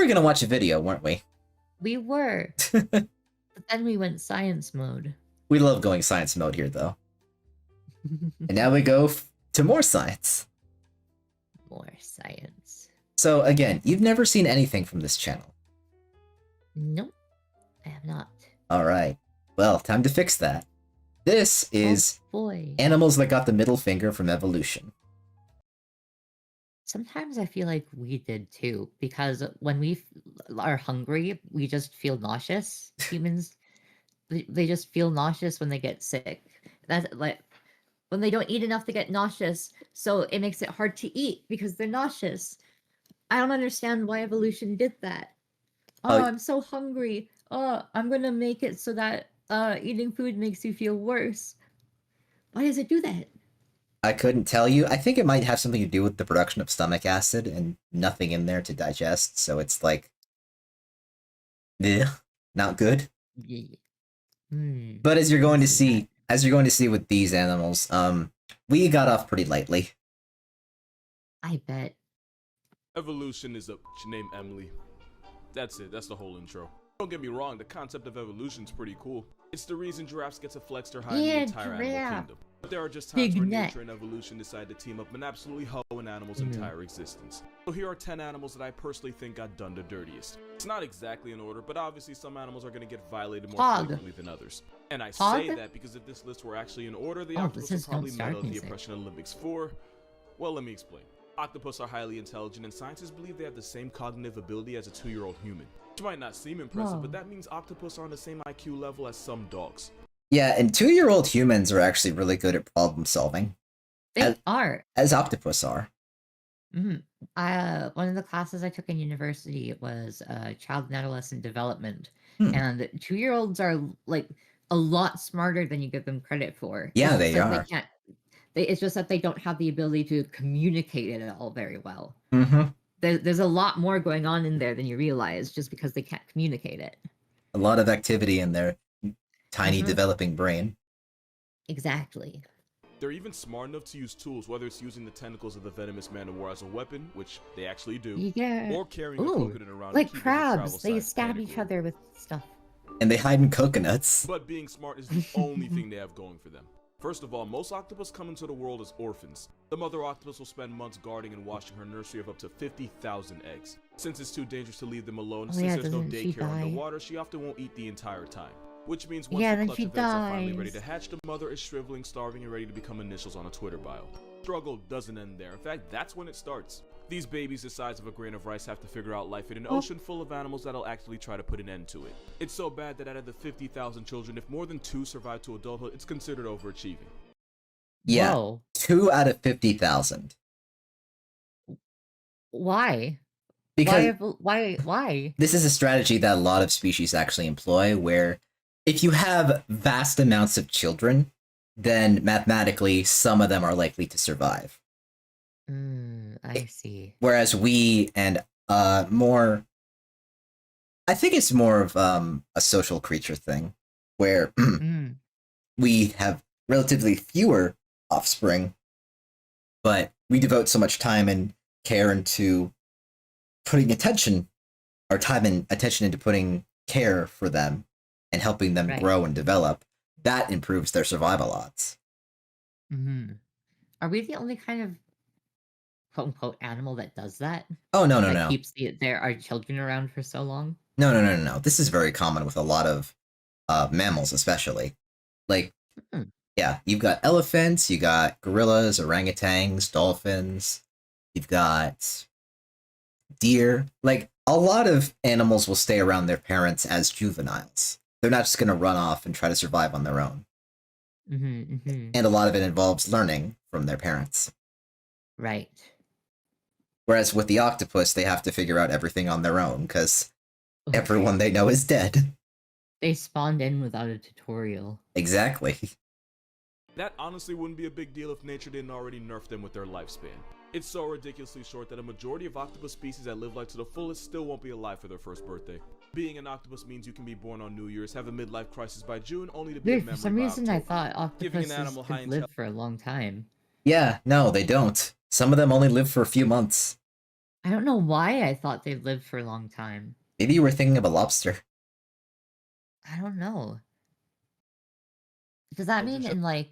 were gonna watch a video, weren't we? We were. But then we went science mode. We love going science mode here, though. And now we go to more science. More science. So, again, you've never seen anything from this channel. Nope, I have not. Alright. Well, time to fix that. This is animals that got the middle finger from evolution. Sometimes I feel like we did too, because when we are hungry, we just feel nauseous. Humans, they just feel nauseous when they get sick. That's like when they don't eat enough to get nauseous, so it makes it hard to eat because they're nauseous. I don't understand why evolution did that. Oh, I'm so hungry. Oh, I'm gonna make it so that eating food makes you feel worse. Why does it do that? I couldn't tell you. I think it might have something to do with the production of stomach acid and nothing in there to digest, so it's like, not good. Yeah. But as you're going to see, with these animals, we got off pretty lightly. I bet. Evolution is a named Emily. That's it. That's the whole intro. Don't get me wrong, the concept of evolution is pretty cool. It's the reason giraffes get to flex their hide in the entire animal kingdom. But there are just times where nature and evolution decide to team up and absolutely hoe an animal's entire existence. So here are 10 animals that I personally think got done the dirtiest. It's not exactly in order, but obviously some animals are going to get violated more frequently than others. And I say that because if this list were actually in order, the octopus would probably medal at the Oppression Olympics for... Well, let me explain. Octopus are highly intelligent, and scientists believe they have the same cognitive ability as a 2-year-old human. Which might not seem impressive, but that means octopus are on the same IQ level as some dogs. Yeah, and 2-year-old humans are actually really good at problem solving. They are. As octopus are. One of the classes I took in university was child and adolescent development. And 2-year-olds are like a lot smarter than you give them credit for. Yeah, they are. It's just that they don't have the ability to communicate it at all very well. Mm-hmm. There's a lot more going on in there than you realize just because they can't communicate it. A lot of activity in their tiny developing brain. Exactly. They're even smart enough to use tools, whether it's using the tentacles of the venomous man-o-war as a weapon, which they actually do, or carrying a coconut around. Like crabs, they stab each other with stuff. And they hide in coconuts. But being smart is the only thing they have going for them. First of all, most octopus come into the world as orphans. The mother octopus will spend months guarding and watching her nursery of up to 50,000 eggs. Since it's too dangerous to leave them alone, since there's no daycare underwater, she often won't eat the entire time. Which means once the clutch of eggs are finally ready to hatch, the mother is shriveling, starving, and ready to become initials on a Twitter bio. Struggle doesn't end there. In fact, that's when it starts. These babies the size of a grain of rice have to figure out life in an ocean full of animals that'll actually try to put an end to it. It's so bad that out of the 50,000 children, if more than 2 survive to adulthood, it's considered overachieving. Yeah, Whoa. 2 out of 50,000. Why? Because why? This is a strategy that a lot of species actually employ, where if you have vast amounts of children, then mathematically some of them are likely to survive. I see. Whereas we and more, I think it's more of a social creature thing, where we have relatively fewer offspring, but we devote so much time and care into putting attention into putting care for them and helping them grow and develop. That improves their survival odds. Are we the only kind of quote-unquote animal that does that? Oh, no. Keeps our children around for so long? No. This is very common with a lot of mammals, especially. Like, yeah, you've got elephants, you got gorillas, orangutans, dolphins, you've got deer. Like, a lot of animals will stay around their parents as juveniles. They're not just going to run off and try to survive on their own. And a lot of it involves learning from their parents. Right. Whereas with the octopus, they have to figure out everything on their own, because everyone they know is dead. They spawned in without a tutorial. Exactly. That honestly wouldn't be a big deal if nature didn't already nerf them with their lifespan. It's so ridiculously short that a majority of octopus species that live life to the fullest still won't be alive for their first birthday. Being an octopus means you can be born on New Year's, have a midlife crisis by June, only to be a memory. For some reason, I thought octopuses could live for a long time. Yeah, no, they don't. Some of them only live for a few months. I don't know why I thought they lived for a long time. Maybe you were thinking of a lobster. I don't know. Does that mean in like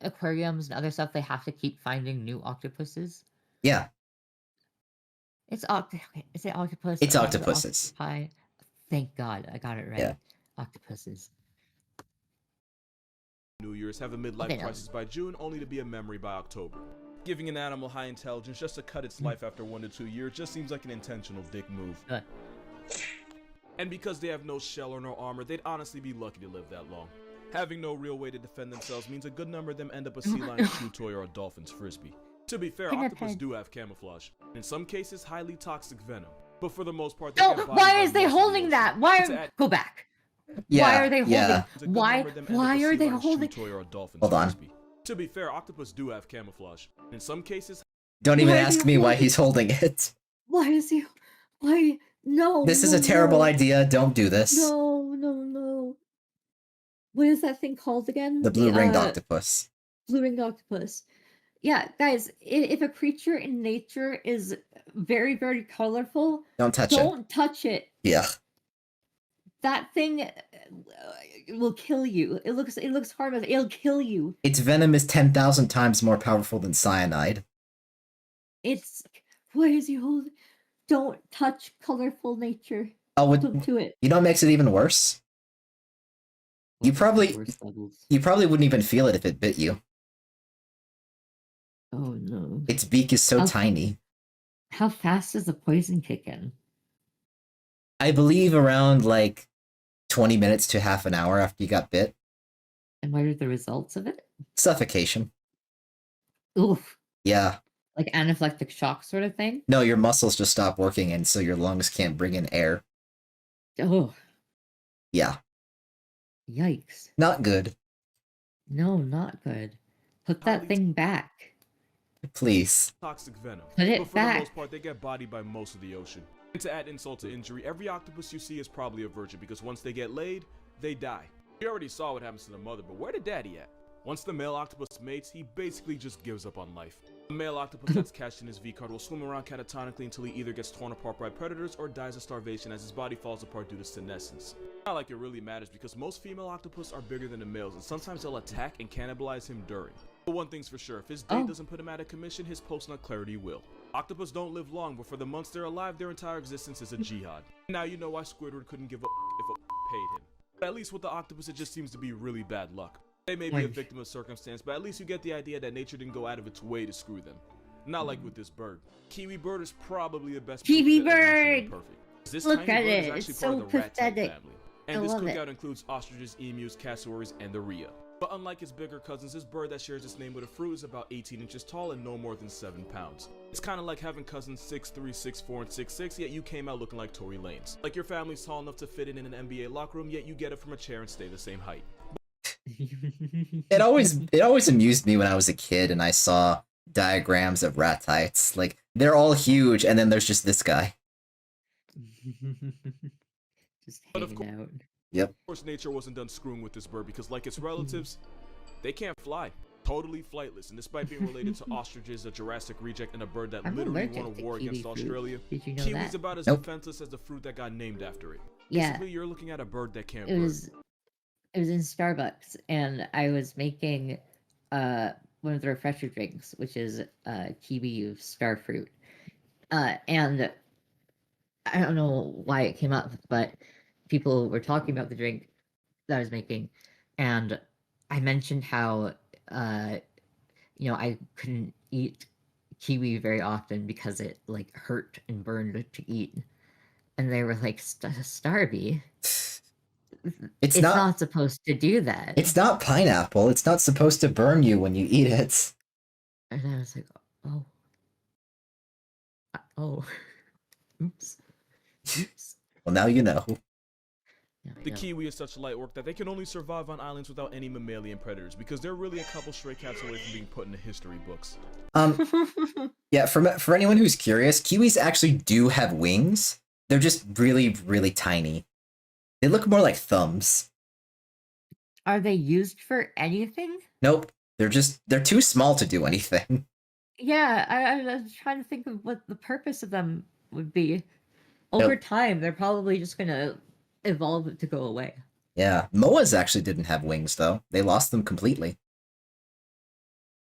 aquariums and other stuff they have to keep finding new octopuses? Yeah. Is it octopus? It's or octopuses. Octopi? Thank God I got it right. Yeah. Octopuses. New Year's have a midlife crisis by June, only to be a memory by October. Giving an animal high intelligence just to cut its life after 1 to 2 years just seems like an intentional dick move. And because they have no shell or no armor, they'd honestly be lucky to live that long. Having no real way to defend themselves means a good number of them end up a sea lion's chew toy or a dolphin's frisbee. To be fair, octopus do have camouflage. In some cases, highly toxic venom. But for the most part, they get why is they holding that? Go back. Yeah, why are they holding? yeah. Why are they holding? Hold on. To be fair, octopus do have camouflage. In some cases, don't even ask me why he's holding it. Why is he? Why? No. This is a terrible idea. Don't do this. No. What is that thing called again? The blue-ringed octopus. Blue-ringed octopus. Yeah, guys, if a creature in nature is very, very colorful, don't touch it. Don't touch it. Yeah. That thing will kill you. It looks harmless. It'll kill you. Its venom is 10,000 times more powerful than cyanide. Why is he holding? Don't touch colorful nature. Oh, don't do it. You know what makes it even worse? You probably wouldn't even feel it if it bit you. Oh no. Its beak is so tiny. How fast does the poison kick in? I believe around like 20 minutes to half an hour after you got bit. And what are the results of it? Suffocation. Oof. Yeah. Like anaphylactic shock sort of thing? No, your muscles just stop working and so your lungs can't bring in air. Oh. Yeah. Yikes. Not good. No, not good. Put that thing back. Please. Toxic venom. Put it but for back. the most part, they get bodied by most of the ocean. And to add insult to injury, every octopus you see is probably a virgin because once they get laid, they die. We already saw what happens to the mother, but where did daddy at? Once the male octopus mates, he basically just gives up on life. The male octopus that's cashed in his V-card will swim around catatonically until he either gets torn apart by predators or dies of starvation as his body falls apart due to senescence. Not like it really matters because most female octopus are bigger than the males and sometimes they'll attack and cannibalize him during. But one thing's for sure, if his date doesn't put him out of commission, his post-nut clarity will. Octopus don't live long, but for the months they're alive, their entire existence is a jihad. Now you know why Squidward couldn't give a if a paid him. But at least with the octopus, it just seems to be really bad luck. They may be a victim of circumstance, but at least you get the idea that nature didn't go out of its way to screw them. Not like with this bird. Kiwi bird is probably the best. Kiwi bird! Perfect. This Look tiny at bird it, is actually it's part so of the rat type pathetic. family. And this cookout includes ostriches, emus, cassowaries, and the rhea. But unlike its bigger cousins, this bird that shares its name with a fruit is about 18 inches tall and no more than 7 pounds. It's kind of like having cousins 6'3", 6'4", and 6'6", yet you came out looking like Tory Lanez. Like your family's tall enough to fit in an NBA locker room, yet you get it from a chair and stay the same height. It always amused me when I was a kid and I saw diagrams of rat heights. Like, they're all huge, and then there's just this guy. Just hanging out. Yep. Of course, nature wasn't done screwing with this bird because, like its relatives, they can't fly. Totally flightless, and despite being related to ostriches, a Jurassic reject, and a bird that literally won a war against Australia, Did you know kiwi's that? about as defenseless as the fruit that got named after it. Yeah. Basically, you're looking at a bird that can't It was in Starbucks, and I was making one of the refresher drinks, which is kiwi star fruit. And I don't know why it came up, but people were talking about the drink that I was making, and I mentioned how I couldn't eat kiwi very often because it like hurt and burned to eat, and they were like, Starby, it's not supposed to do that. It's not pineapple. It's not supposed to burn you when you eat it. And I was like, oh, oops. Well, now you know. The kiwi is such light work that they can only survive on islands without any mammalian predators because they're really a couple stray cats away from being put in the history books. Yeah, for anyone who's curious, kiwis actually do have wings. They're just really, really tiny. They look more like thumbs. Are they used for anything? Nope. They're too small to do anything. Yeah, I was trying to think of what the purpose of them would be. Over Nope. time, they're probably just gonna evolve to go away. Yeah, moas actually didn't have wings though. They lost them completely.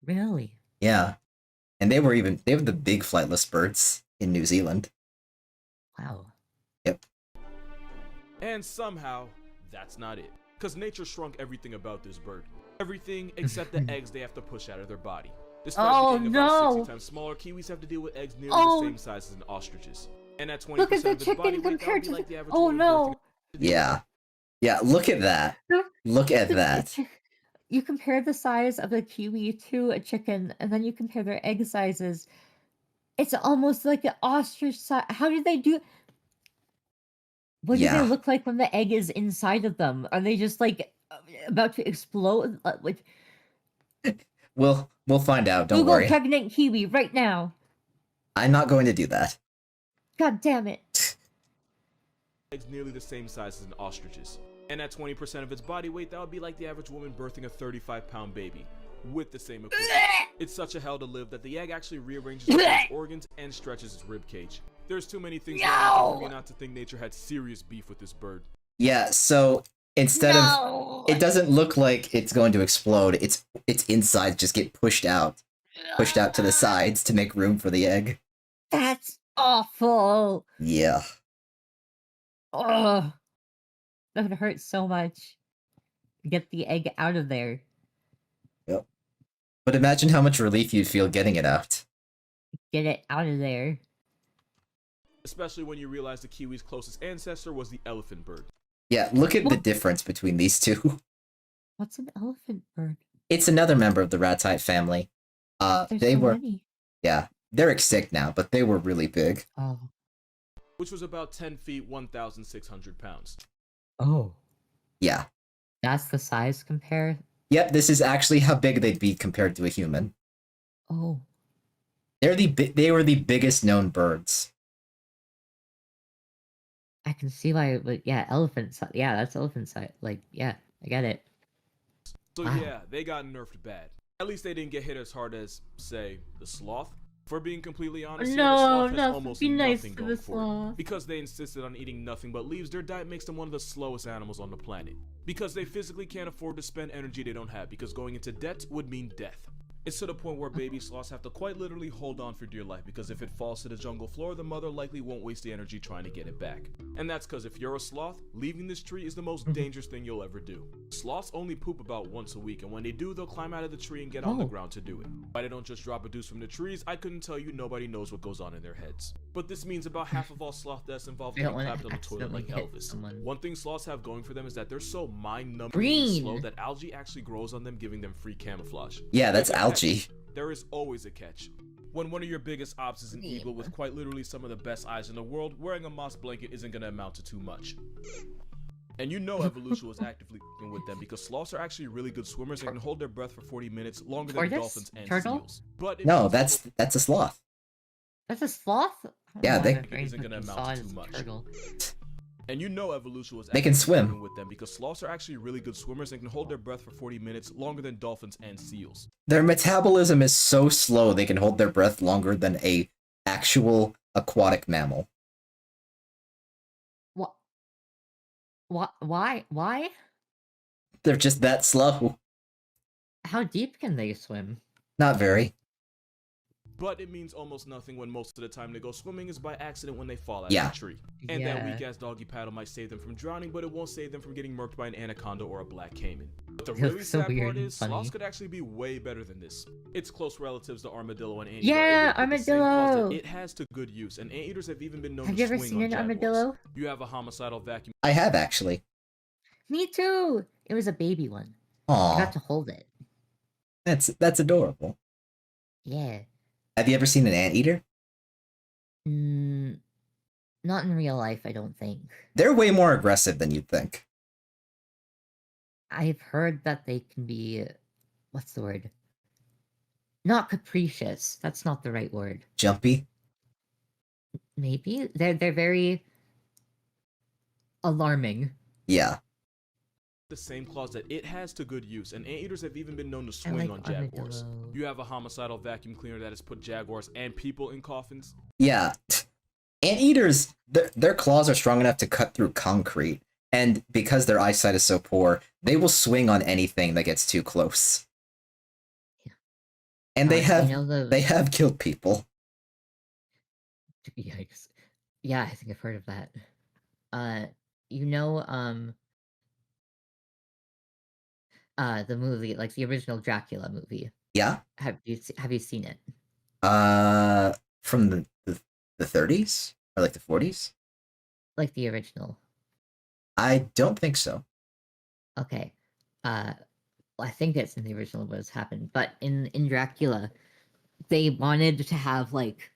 Really? Yeah, and they were the big flightless birds in New Zealand. Wow. Yep. And somehow, that's not it. Because nature shrunk everything about this bird. Everything except the eggs they have to push out of their body. Despite being about 60 times smaller, kiwis have to deal with eggs nearly the same size as an ostrich's. And at 20% Look at the of its body chicken weight, that would compared be to like the average oh woman birthing no! Yeah. Yeah, look at that. Look at that. You compare the size of a kiwi to a chicken, and then you compare their egg sizes. It's almost like an ostrich size. How did they do? What do they Yeah. look like when the egg is inside of them? Are they just like about to explode? Like We'll find out, don't Google worry. pregnant kiwi right now. I'm not going to do that. God damn it. Eggs nearly the same size as an ostrich's. And at 20% of its body weight, that would be like the average woman birthing a 35-pound baby. With the same equipment. It's such a hell to live that the egg actually rearranges its organs and stretches its rib cage. There's too many things going on for me not to think nature had serious beef with this bird. Yeah, so instead of it doesn't look like it's going to explode, its insides just get pushed out to the sides to make room for the egg. That's awful. Yeah. Oh, that would hurt so much. Get the egg out of there. Yep. But imagine how much relief you'd feel getting it out. Get it out of there. Especially when you realize the kiwi's closest ancestor was the elephant bird. Yeah, look at the difference between these two. What's an elephant bird? It's another member of the ratite family. There's They so were many. Yeah, they're extinct now, but they were really big. Oh. Which was about 10 feet, 1,600 pounds. Oh. Yeah. That's the size compare? Yep, this is actually how big they'd be compared to a human. Oh. They were the biggest known birds. I can see why, but yeah, elephant size. Yeah, that's elephant size. Like, yeah, I get it. So yeah, they got nerfed bad. At least they didn't get hit as hard as, say, the sloth. For being completely honest, the sloth has almost nothing going for it. Because they insisted on eating nothing but leaves, their diet makes them one of the slowest animals on the planet. Because they physically can't afford to spend energy they don't have, because going into debt would mean death. It's to the point where baby sloths have to quite literally hold on for dear life, because if it falls to the jungle floor, the mother likely won't waste the energy trying to get it back. And that's because if you're a sloth, leaving this tree is the most dangerous thing you'll ever do. Sloths only poop about once a week, and when they do, they'll climb out of the tree and get on the ground to do it. Why they don't just drop a deuce from the trees, I couldn't tell you. Nobody knows what goes on in their heads. But this means about half of all sloth deaths involve getting clapped on the toilet like Elvis. One thing sloths have going for them is that they're so mind-numbingly slow that algae actually grows on them, giving them free camouflage. Yeah, that's algae. There is always a catch. When one of your biggest ops is an eagle with quite literally some of the best eyes in the world, wearing a moss blanket isn't going to amount to too much. And you know evolution was actively working with them, because sloths are actually really good swimmers and can hold their breath for 40 minutes longer than dolphins and seals. But no, that's a sloth. That's a sloth? Yeah, they isn't going to amount to too much. And you know evolution was they can swim with them, because sloths are actually really good swimmers and can hold their breath for 40 minutes longer than dolphins and seals. Their metabolism is so slow they can hold their breath longer than a actual aquatic mammal. What? Why? They're just that slow. How deep can they swim? Not very. But it means almost nothing when most of the time they go swimming is by accident when they fall out of the tree. And that weak-ass doggy paddle might save them from drowning, but it won't save them from getting murked by an anaconda or a black caiman. But the really sad part is, sloths could actually be way better than this. Its close relatives, the armadillo and anteater, yeah, armadillo. It has to good use, and anteaters have even been known have to you ever swing seen on an jaguars. armadillo? You have a homicidal vacuum. I have actually. Me too. It was a baby one. Aww. I got to hold it. That's adorable. Yeah. Have you ever seen an anteater? Not in real life, I don't think. They're way more aggressive than you'd think. I've heard that they can be... What's the word? Not capricious. That's not the right word. Jumpy? Maybe? They're very... alarming. Yeah. the same claws that it has to good use, and anteaters have even been known to swing on jaguars. You have a homicidal vacuum cleaner that has put jaguars and people in coffins. Yeah. Anteaters, their claws are strong enough to cut through concrete, and because their eyesight is so poor, they will swing on anything that gets too close. Yeah. And they have killed people. Yikes. Yeah, I think I've heard of that. The movie, like the original Dracula movie. Yeah. Have you seen it? From the 30s or like the 40s? Like the original. I don't think so. Okay. I think it's in the original what's happened, but in Dracula, they wanted to have like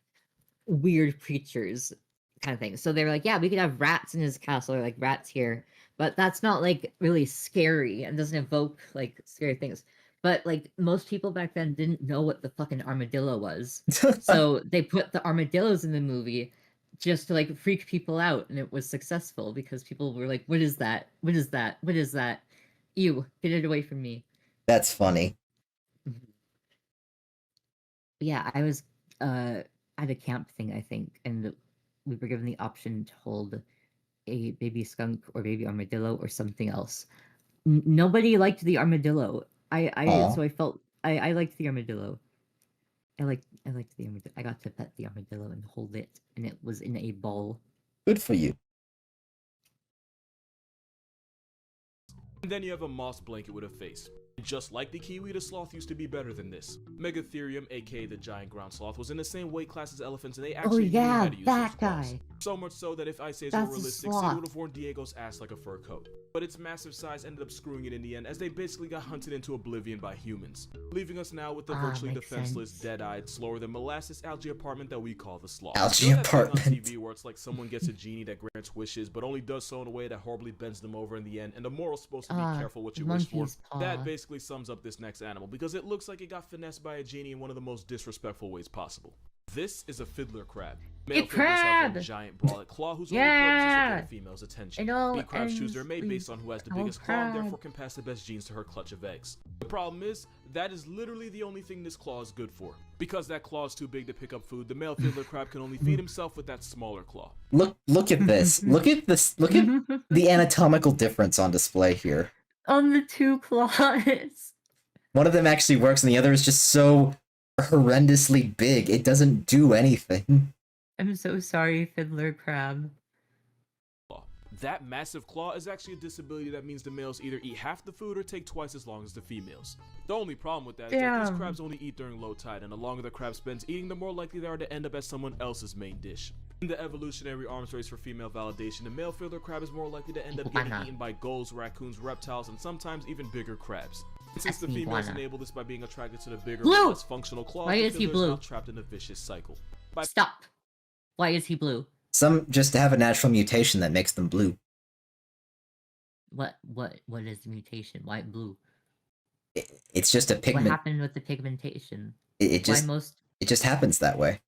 weird creatures kind of thing. So they were like, yeah, we could have rats in his castle, or like rats here, but that's not like really scary and doesn't evoke like scary things. But like most people back then didn't know what the fucking armadillo was. So they put the armadillos in the movie just to like freak people out, and it was successful because people were like, what is that? What is that? What is that? Ew, get it away from me. That's funny. Yeah, I was at a camp thing, I think, and we were given the option to hold a baby skunk or baby armadillo or something else. Nobody liked the armadillo. So I felt I liked the armadillo. I liked the armadillo. I got to pet the armadillo and hold it, and it was in a ball. Good for you. And then you have a moss blanket with a face. Just like the kiwi, the sloth used to be better than this. Megatherium, aka the giant ground sloth, was in the same weight class as elephants, and they actually knew how to use that those claws. guy. So much so that if Ice Age were realistic, it would have worn Diego's ass like a fur coat. But its massive size ended up screwing it in the end, as they basically got hunted into oblivion by humans, leaving us now with the virtually defenseless, dead-eyed, slower than molasses algae apartment that we call the sloth. Algae apartment. On TV where it's like someone gets a genie that grants wishes, but only does so in a way that horribly bends them over in the end, and the moral's supposed to be careful what you wish for. That basically sums up this next animal, because it looks like it got finessed by a genie in one of the most disrespectful ways possible. This is a fiddler crab. Male fiddlers have a giant brolic claw whose only purpose is to get a female's attention. Bee crabs choose their mate based on who has the biggest claw and therefore can pass the best genes to her clutch of eggs. The problem is, that is literally the only thing this claw is good for. Because that claw is too big to pick up food, the male fiddler crab can only feed himself with that smaller claw. Look at this. Look at this. Look at the anatomical difference on display here. On the two claws. One of them actually works and the other is just so horrendously big. It doesn't do anything. I'm so sorry, Fiddler Crab. That massive claw is actually a disability that means the males either eat half the food or take twice as long as the females. The only problem with that is that these crabs only eat during low tide, and the longer the crab spends eating, the more likely they are to end up as someone else's main dish. In the evolutionary arms race for female validation, the male fiddler crab is more likely to end up getting eaten by gulls, raccoons, reptiles, and sometimes even bigger crabs. Since the females enable this by being attracted to the bigger, less functional claws, the fiddler is now trapped in a vicious cycle. Stop. Why is he blue? Some just have a natural mutation that makes them blue. What is the mutation? Why blue? It's just a pigment. What happened with the pigmentation? It just happens that way.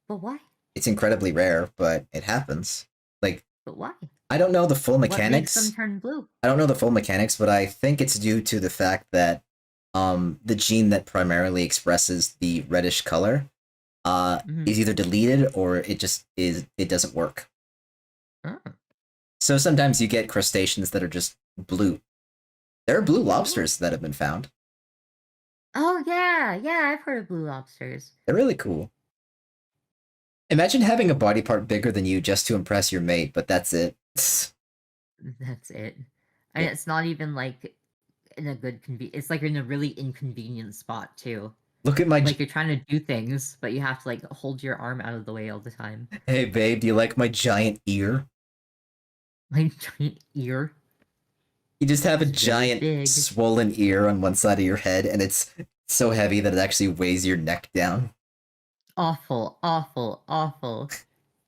But why? It's incredibly rare, but it happens. Like, but why? I don't know the full mechanics. What makes them turn blue? I don't know the full mechanics, but I think it's due to the fact that the gene that primarily expresses the reddish color is either deleted or it doesn't work. So sometimes you get crustaceans that are just blue. There are blue lobsters that have been found. Oh yeah, I've heard of blue lobsters. They're really cool. Imagine having a body part bigger than you just to impress your mate, but that's it. That's it. And it's not even like in a good it's like in a really inconvenient spot too. Look at my like you're trying to do things, but you have to like hold your arm out of the way all the time. Hey babe, do you like my giant ear? My giant ear? You just have a giant swollen ear on one side of your head, and it's so heavy that it actually weighs your neck down. Awful, awful, awful.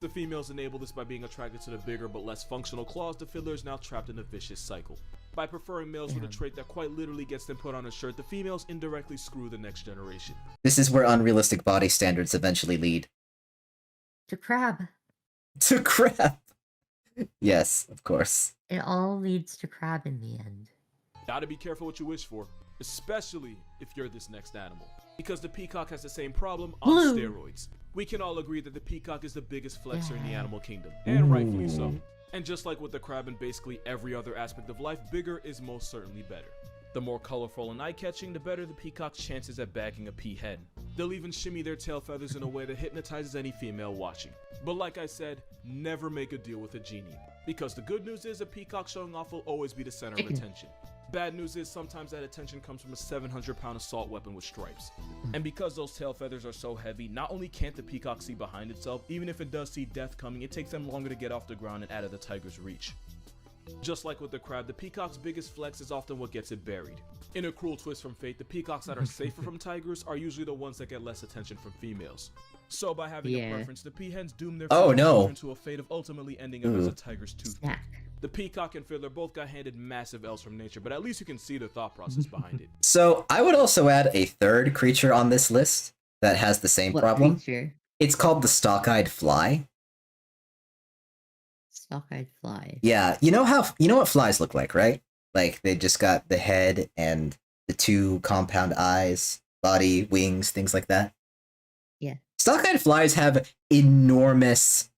The females enable this by being attracted to the bigger but less functional claws. The fiddler is now trapped in a vicious cycle. By preferring males with a trait that quite literally gets them put on a shirt, the females indirectly screw the next generation. This is where unrealistic body standards eventually lead. To crab. To crab! Yes, of course. It all leads to crab in the end. Gotta be careful what you wish for, especially if you're this next animal. Because the peacock has the same problem on steroids. We can all agree that the peacock is the biggest flexor in the animal kingdom, and rightfully so. And just like with the crab and basically every other aspect of life, bigger is most certainly better. The more colorful and eye-catching, the better the peacock's chances at bagging a peahen. They'll even shimmy their tail feathers in a way that hypnotizes any female watching. But like I said, never make a deal with a genie. Because the good news is a peacock showing off will always be the center of attention. Bad news is sometimes that attention comes from a 700-pound assault weapon with stripes. And because those tail feathers are so heavy, not only can't the peacock see behind itself, even if it does see death coming, it takes them longer to get off the ground and out of the tiger's reach. Just like with the crab, the peacock's biggest flex is often what gets it buried. In a cruel twist from fate, the peacocks that are safer from tigers are usually the ones that get less attention from females. So by having a preference, the peahens doom their children to a fate of ultimately ending up as a tiger's tooth. The peacock and Fiddler both got handed massive L's from nature, but at least you can see the thought process behind it. So I would also add a third creature on this list that has the same problem. Creature? It's called the stalk-eyed fly. Stalk-eyed fly. Yeah, you know what flies look like, right? Like they just got the head and the two compound eyes, body, wings, things like that. Yeah. Stalk-eyed flies have enormous,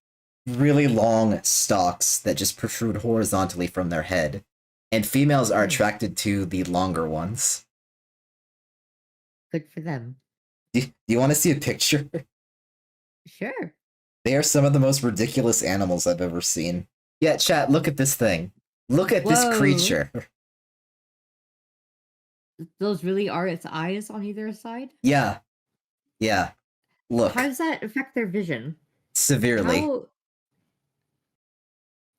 really long stalks that just protrude horizontally from their head, and females are attracted to the longer ones. Good for them. Do you want to see a picture? Sure. They are some of the most ridiculous animals I've ever seen. Yeah, chat, look at this thing. Look at this creature. Those really are its eyes on either side? Yeah. Yeah. Look. How does that affect their vision? Severely.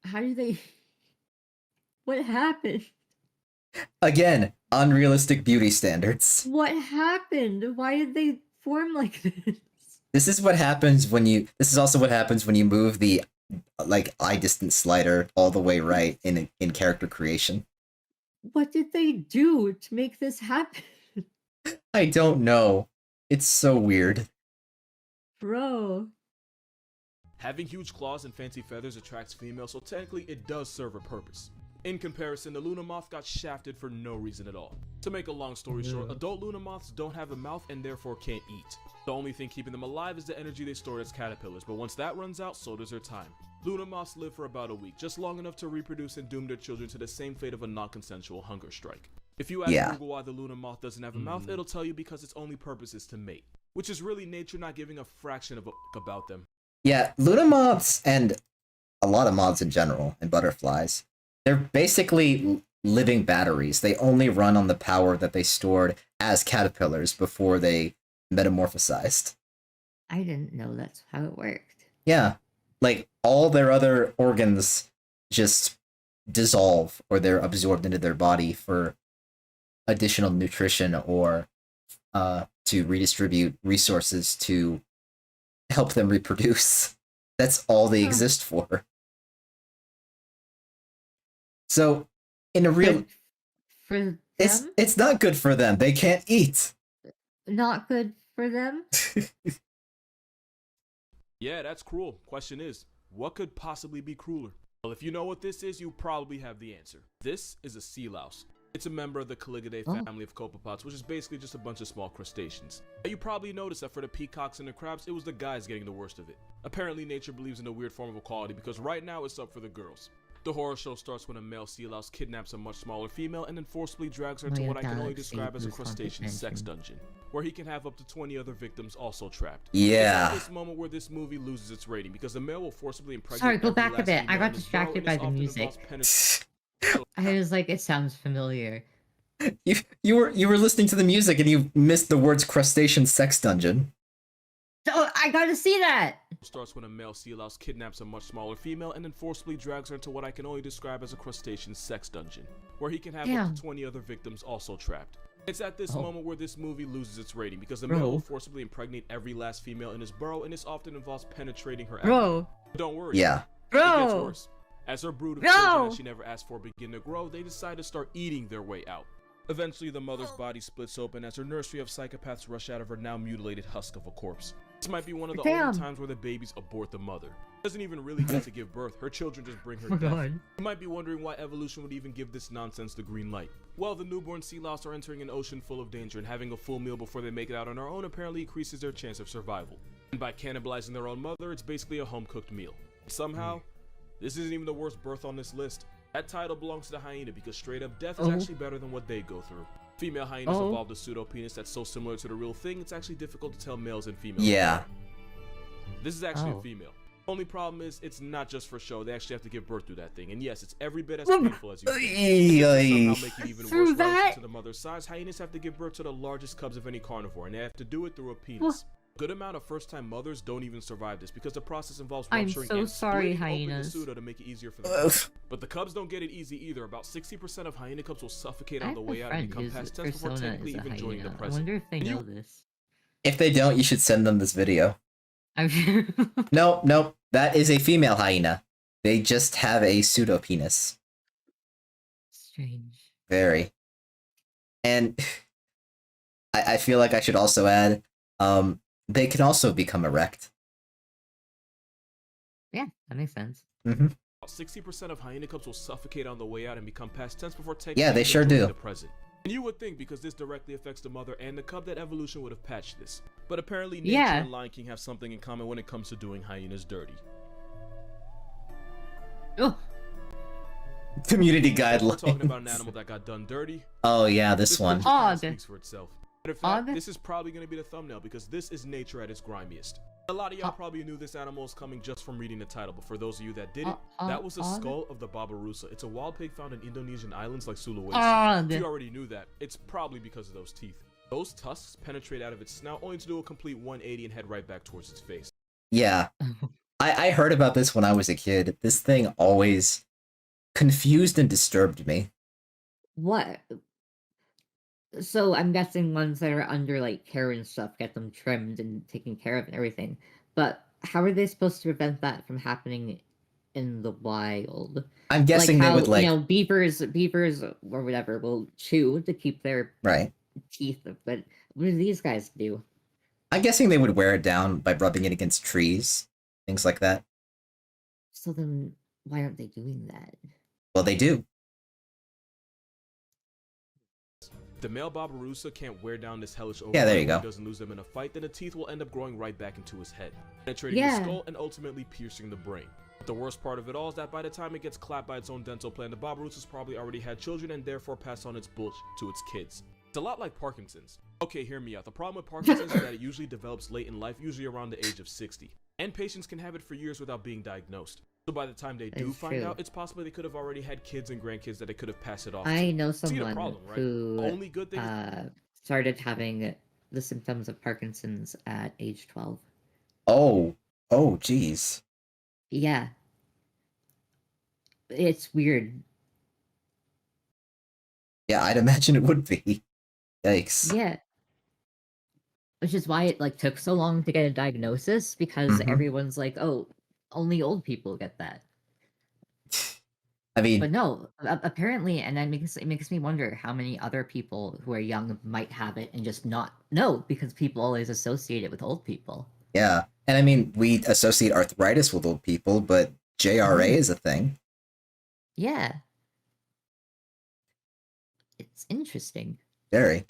How do they... What happened? Again, unrealistic beauty standards. What happened? Why did they form like this? This is what happens when you... This is also what happens when you move the eye distance slider all the way right in character creation. What did they do to make this happen? I don't know. It's so weird. Bro. Having huge claws and fancy feathers attracts females, so technically it does serve a purpose. In comparison, the Luna moth got shafted for no reason at all. To make a long story short, adult Luna moths don't have a mouth and therefore can't eat. The only thing keeping them alive is the energy they store as caterpillars, but once that runs out, so does their time. Luna moths live for about a week, just long enough to reproduce and doom their children to the same fate of a non-consensual hunger strike. If you ask Google why the Luna moth doesn't have a mouth, it'll tell you because its only purpose is to mate, which is really nature not giving a fraction of a about them. Yeah, Luna moths and a lot of moths in general, and butterflies, they're basically living batteries. They only run on the power that they stored as caterpillars before they metamorphosized. I didn't know that's how it worked. Yeah, like all their other organs just dissolve or they're absorbed into their body for additional nutrition or to redistribute resources to help them reproduce. That's all they exist for. So, in a real... For them? It's not good for them. They can't eat. Not good for them? Yeah, that's cruel. Question is, what could possibly be crueler? Well, if you know what this is, you probably have the answer. This is a sea louse. It's a member of the Caligidae family of copepods, which is basically just a bunch of small crustaceans. You probably noticed that for the peacocks and the crabs, it was the guys getting the worst of it. Apparently, nature believes in a weird form of equality because right now it's up for the girls. The horror show starts when a male sea louse kidnaps a much smaller female and then forcibly drags her to what I can only describe as a crustacean sex dungeon, where he can have up to 20 other victims also trapped. Yeah. It's at this moment where this movie loses its rating because the male will forcibly impregnate. Sorry, go back a bit. I got distracted by the music. I was like, it sounds familiar. You were listening to the music and you missed the words crustacean sex dungeon. Oh, I gotta see that! Starts when a male sea louse kidnaps a much smaller female and then forcibly drags her into what I can only describe as a crustacean sex dungeon, where he can have up to 20 other victims also trapped. It's at this moment where this movie loses its rating because the male will forcibly impregnate every last female in his burrow, and this often involves penetrating her abdomen. Don't worry. Yeah. It gets worse. As her brood of children that she never asked for begin to grow, they decide to start eating their way out. Eventually, the mother's body splits open as her nursery of psychopaths rush out of her now mutilated husk of a corpse. This might be one of the Damn. only times where the babies abort the mother. Doesn't even really get to give birth. Her children just bring her Oh death. God. You might be wondering why evolution would even give this nonsense the green light. Well, the newborn sea louse are entering an ocean full of danger, and having a full meal before they make it out on their own apparently increases their chance of survival. And by cannibalizing their own mother, it's basically a home-cooked meal. Somehow, this isn't even the worst birth on this list. That title belongs to the hyena because straight up death is actually better than what they go through. Female hyenas evolved a pseudo-penis that's so similar to the real thing, it's actually difficult to tell males and females. Yeah. This is actually a female. Only problem is, it's not just for show. They actually have to give birth to that thing. And yes, it's every bit as painful as you think. Somehow make it even worse relative to the mother's size. Hyenas have to give birth to the largest cubs of any carnivore, and they have to do it through a penis. Good amount of first-time mothers don't even survive this because the process involves rupturing and splitting open the pseudo to make it easier for them. But the cubs don't get it easy either. About 60% of hyena cubs will suffocate on the way out and become past tense before technically even joining the present. I wonder if they know this. If they don't, you should send them this video. Nope. That is a female hyena. They just have a pseudo penis. Strange. Very. And I feel like I should also add, they can also become erect. Yeah, that makes sense. Mm-hmm. 60% of hyena cubs will suffocate on the way out and become past tense before taking they sure do. The present. And you would think because this directly affects the mother and the cub that evolution would have patched this. But apparently nature and Lion King have something in common when it comes to doing hyenas dirty. Oh. Community guidelines. We're talking about an animal that got done dirty. Oh yeah, this one. Speaks for itself. In fact, this is probably going to be the thumbnail because this is nature at its grimiest. A lot of y'all probably knew this animal is coming just from reading the title, but for those of you that didn't, that was the skull of the babirusa. It's a wild pig found in Indonesian islands like Sulawesi. If you already knew that, it's probably because of those teeth. Those tusks penetrate out of its snout only to do a complete 180 and head right back towards its face. Yeah. I heard about this when I was a kid. This thing always confused and disturbed me. What? So I'm guessing ones that are under like care and stuff get them trimmed and taken care of and everything. But how are they supposed to prevent that from happening in the wild? I'm guessing they would like, beavers or whatever will chew to keep their teeth. But what do these guys do? I'm guessing they would wear it down by rubbing it against trees, things like that. So then, why aren't they doing that? Well, they do. The male babirusa can't wear down this hellish odor. Yeah, there you go. If he doesn't lose them in a fight, then the teeth will end up growing right back into his head, penetrating the skull and ultimately piercing the brain. But the worst part of it all is that by the time it gets clapped by its own dental plan, the babirusa's probably already had children and therefore passed on its bullshit to its kids. It's a lot like Parkinson's. Okay, hear me out. The problem with Parkinson's is that it usually develops late in life, usually around the age of 60. And patients can have it for years without being diagnosed. So by the time they do find out, it's possible they could have already had kids and grandkids that they could have passed it off to. I know someone who only good thing started having the symptoms of Parkinson's at age 12. Oh, geez. Yeah. It's weird. Yeah, I'd imagine it would be. Yikes. Yeah. Which is why it like took so long to get a diagnosis, because everyone's like, oh, only old people get that. I mean, but no, apparently, and it makes me wonder how many other people who are young might have it and just not know, because people always associate it with old people. Yeah, and I mean, we associate arthritis with old people, but JRA is a thing. Yeah. It's interesting. Very.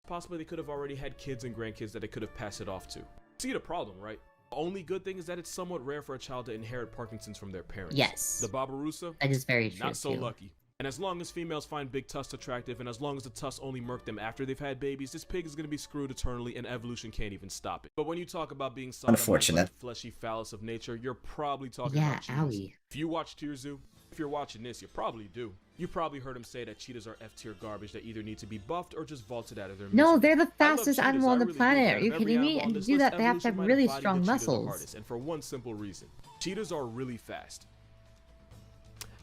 Possibly they could have already had kids and grandkids that they could have passed it off to. See the problem, right? The only good thing is that it's somewhat rare for a child to inherit Parkinson's from their parents. Yes. The babirusa? That is very true. Not so lucky. And as long as females find big tusks attractive, and as long as the tusks only murk them after they've had babies, this pig is going to be screwed eternally, and evolution can't even stop it. But when you talk about being sodomized by the fleshy phallus of nature, you're probably talking about cheetahs. If you watch Tear Zoo, if you're watching this, you probably do. You probably heard him say that cheetahs are F-tier garbage that either need to be buffed or just vaulted out of their misery. No, they're the fastest animal on the planet. Are you kidding me? And to do that, they have to have really strong muscles. And for one simple reason, cheetahs are really fast.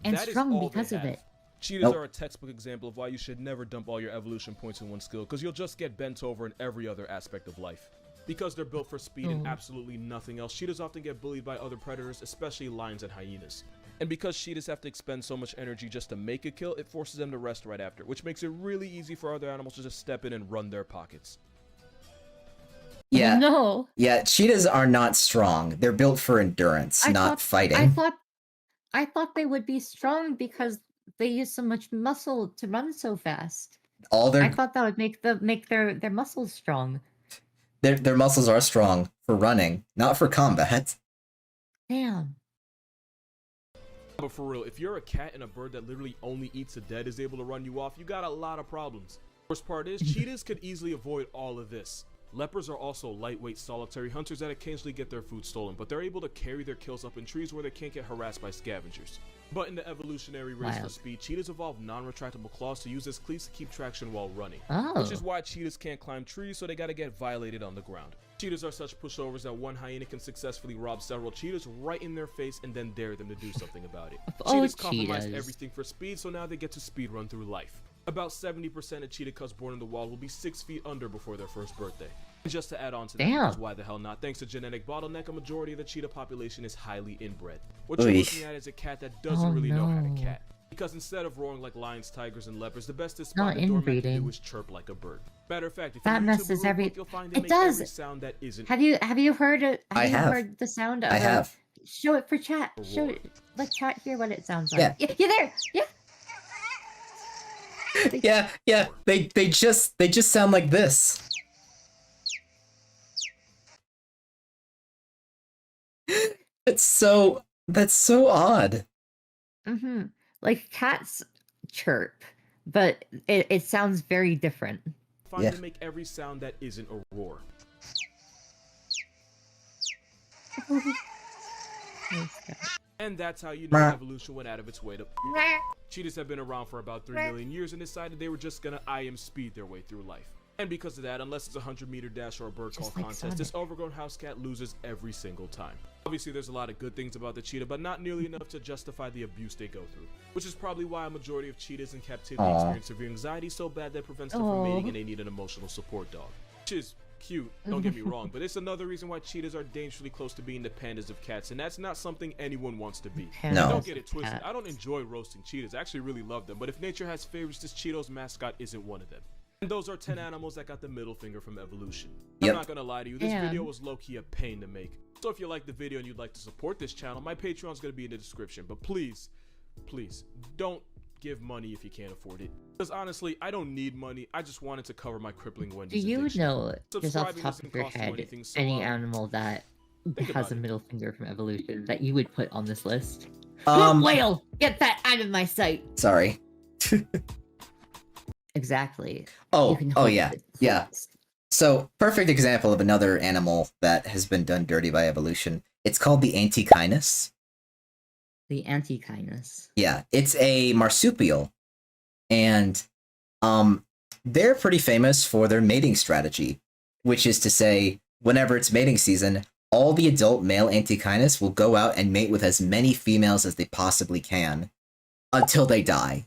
And strong because of it. Cheetahs are a textbook example of why you should never dump all your evolution points in one skill, because you'll just get bent over in every other aspect of life. Because they're built for speed and absolutely nothing else, cheetahs often get bullied by other predators, especially lions and hyenas. And because cheetahs have to expend so much energy just to make a kill, it forces them to rest right after, which makes it really easy for other animals to just step in and run their pockets. Yeah. No. Yeah, cheetahs are not strong. They're built for endurance, not fighting. I thought they would be strong because they use so much muscle to run so fast. I thought that would make their muscles strong. Their muscles are strong for running, not for combat. Damn. But for real, if you're a cat and a bird that literally only eats the dead is able to run you off, you got a lot of problems. Worst part is, cheetahs could easily avoid all of this. Leopards are also lightweight, solitary hunters that occasionally get their food stolen, but they're able to carry their kills up in trees where they can't get harassed by scavengers. But in the evolutionary race for speed, cheetahs evolved non-retractable claws to use as cleats to keep traction while running. Which is why cheetahs can't climb trees, so they gotta get violated on the ground. Cheetahs are such pushovers that one hyena can successfully rob several cheetahs right in their face and then dare them to do something about it. Cheetahs compromised everything for speed, so now they get to speed run through life. About 70% of cheetah cubs born in the wild will be 6 feet under before their first birthday. And just to add on to that, because why the hell not, thanks to genetic bottleneck, a majority of the cheetah population is highly inbred. What you're looking at is a cat that doesn't really know how to cat. Because instead of roaring like lions, tigers, and leopards, the best is spot a doorman can do is chirp like a bird. Matter of fact, if that you messes every you'll find it does every sound that isn't. Have you heard it? I have heard the sound of I have. Show it for chat. Show it. Let chat hear what it sounds like. Yeah, you're there. Yeah. Yeah. They just sound like this. That's so odd. Like cats chirp, but it sounds very different. Find to make every sound that isn't a roar. And that's how you know evolution went out of its way to... Cheetahs have been around for about 3 million years and decided they were just gonna IM speed their way through life. And because of that, unless it's a 100-meter dash or a bird call contest, this overgrown house cat loses every single time. Obviously, there's a lot of good things about the cheetah, but not nearly enough to justify the abuse they go through. Which is probably why a majority of cheetahs in captivity experience severe anxiety so bad that it prevents them from mating and they need an emotional support dog. Which is cute, don't get me wrong, but it's another reason why cheetahs are dangerously close to being the pandas of cats, and that's not something anyone wants to be. No. Don't get it twisted, I don't enjoy roasting cheetahs, I actually really love them, but if nature has favorites, this Cheeto's mascot isn't one of them. And those are 10 animals that got the middle finger from evolution. I'm not gonna lie to you, this video was low-key a pain to make. So if you like the video and you'd like to support this channel, my Patreon's gonna be in the description, but please, don't give money if you can't afford it. Because honestly, I don't need money, I just wanted to cover my crippling Wendy's addiction. Do you know, just off the top of your head, any animal that has a middle finger from evolution that you would put on this list? Whale! Get that out of my sight! Sorry. Exactly. Oh yeah. So, perfect example of another animal that has been done dirty by evolution. It's called the antechinus. The antechinus. Yeah, it's a marsupial. And they're pretty famous for their mating strategy, which is to say, whenever it's mating season, all the adult male antechinus will go out and mate with as many females as they possibly can until they die.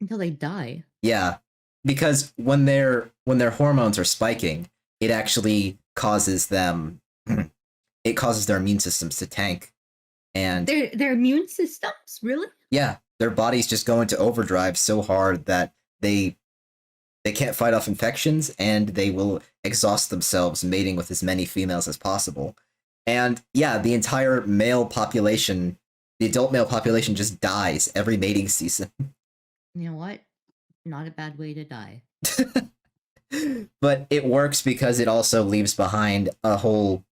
Until they die? Yeah, because when their hormones are spiking, it actually causes them it causes their immune systems to tank, and their immune systems, really? Yeah, their bodies just go into overdrive so hard that they can't fight off infections, and they will exhaust themselves mating with as many females as possible. And yeah, the entire male population, the adult male population, just dies every mating season. You know what? Not a bad way to die. But it works because it also leaves behind a whole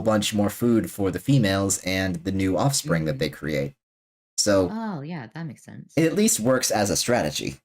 bunch more food for the females and the new offspring that they create. So oh yeah, that makes sense. It at least works as a strategy.